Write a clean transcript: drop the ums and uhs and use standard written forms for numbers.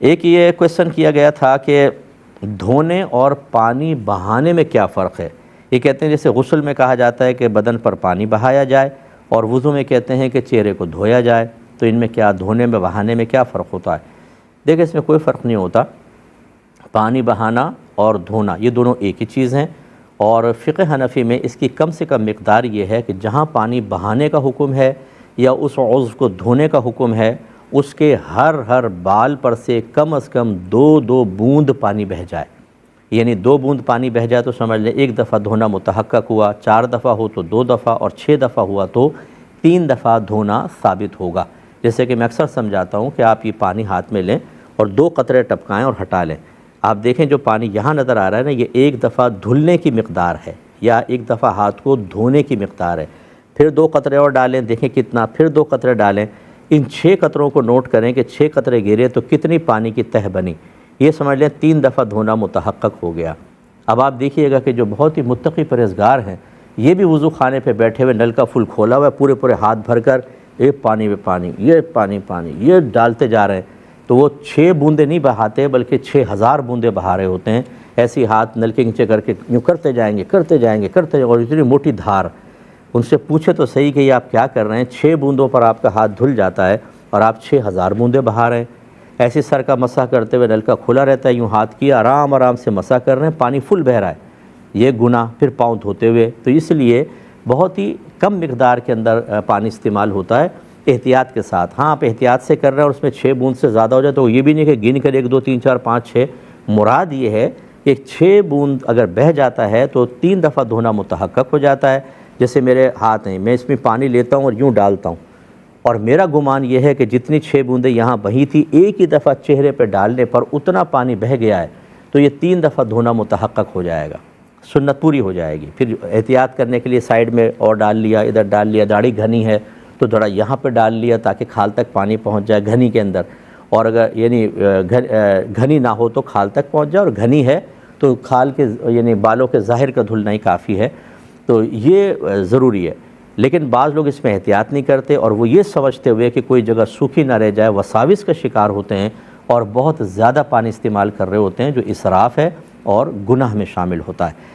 ایک یہ کویشچن کیا گیا تھا کہ دھونے اور پانی بہانے میں کیا فرق ہے؟ یہ کہتے ہیں جیسے غسل میں کہا جاتا ہے کہ بدن پر پانی بہایا جائے، اور وضو میں کہتے ہیں کہ چہرے کو دھویا جائے، تو ان میں کیا دھونے میں بہانے میں کیا فرق ہوتا ہے؟ دیکھیں اس میں کوئی فرق نہیں ہوتا۔ پانی بہانا اور دھونا یہ دونوں ایک ہی چیز ہیں، اور فقہ حنفی میں اس کی کم سے کم مقدار یہ ہے کہ جہاں پانی بہانے کا حکم ہے یا اس عضو کو دھونے کا حکم ہے، اس کے ہر بال پر سے کم از کم دو بوند پانی بہہ جائے۔ یعنی 2 بوند پانی بہہ جائے تو سمجھ لیں 1 دفعہ دھونا متحقق ہوا، 4 دفعہ ہو تو 2 دفعہ، اور 6 دفعہ ہوا تو 3 دفعہ دھونا ثابت ہوگا۔ جیسے کہ میں اکثر سمجھاتا ہوں کہ آپ یہ پانی ہاتھ میں لیں اور 2 قطرے ٹپکائیں اور ہٹا لیں۔ آپ دیکھیں جو پانی یہاں نظر آ رہا ہے نا، یہ 1 دفعہ دھلنے کی مقدار ہے یا 1 دفعہ ہاتھ کو دھونے کی مقدار ہے۔ پھر 2 قطرے اور ڈالیں، دیکھیں کتنا، پھر 2 قطرے ڈالیں۔ ان 6 قطروں کو نوٹ کریں کہ 6 قطرے گرے تو کتنی پانی کی تہ بنی۔ یہ سمجھ لیں 3 دفعہ دھونا متحقق ہو گیا۔ اب آپ دیکھیے گا کہ جو بہت ہی متقی پرہیزگار ہیں، یہ بھی وضو خانے پہ بیٹھے ہوئے نل کا فل کھولا ہوا ہے، پورے ہاتھ بھر کر یہ پانی پہ پانی، یہ پانی یہ ڈالتے جا رہے ہیں، تو وہ 6 بوندیں نہیں بہاتے بلکہ 6000 بوندیں بہا رہے ہوتے ہیں۔ ایسی ہاتھ نل کے نیچے کر کے یوں کرتے جائیں گے اور اتنی موٹی دھار۔ ان سے پوچھے تو صحیح کہ یہ آپ کیا کر رہے ہیں؟ 6 بوندوں پر آپ کا ہاتھ دھل جاتا ہے اور آپ 6000 بوندیں بہا رہے ہیں۔ ایسے سر کا مسح کرتے ہوئے نل کا کھلا رہتا ہے، یوں ہاتھ کیا آرام سے مسح کر رہے ہیں، پانی فل بہہ رہا ہے، یہ گناہ۔ پھر پاؤں دھوتے ہوئے، تو اس لیے بہت ہی کم مقدار کے اندر پانی استعمال ہوتا ہے احتیاط کے ساتھ۔ ہاں آپ احتیاط سے کر رہے ہیں اور اس میں 6 بوند سے زیادہ ہو جائے تو یہ بھی نہیں کہ گن کر 1 2 3 4 5 6، مراد یہ ہے کہ 6 بوند اگر بہہ جاتا ہے تو 3 دفعہ دھونا متحقق ہو جاتا ہے۔ جیسے میرے ہاتھ ہیں، میں اس میں پانی لیتا ہوں اور یوں ڈالتا ہوں، اور میرا گمان یہ ہے کہ جتنی 6 بوندیں یہاں بہی تھی ایک ہی دفعہ چہرے پہ ڈالنے پر اتنا پانی بہہ گیا ہے، تو یہ 3 دفعہ دھونا متحقق ہو جائے گا، سنت پوری ہو جائے گی۔ پھر احتیاط کرنے کے لیے سائیڈ میں اور ڈال لیا، ادھر ڈال لیا، داڑھی گھنی ہے تو تھوڑا یہاں پہ ڈال لیا تاکہ کھال تک پانی پہنچ جائے گھنی کے اندر، اور اگر یعنی گھنی نہ ہو تو کھال تک پہنچ جائے، اور گھنی ہے تو کھال کے یعنی بالوں کے ظاہر کا دھلنا ہی کافی ہے، تو یہ ضروری ہے۔ لیکن بعض لوگ اس میں احتیاط نہیں کرتے، اور وہ یہ سمجھتے ہوئے کہ کوئی جگہ سوکھی نہ رہ جائے، وساوس کا شکار ہوتے ہیں اور بہت زیادہ پانی استعمال کر رہے ہوتے ہیں، جو اسراف ہے اور گناہ میں شامل ہوتا ہے۔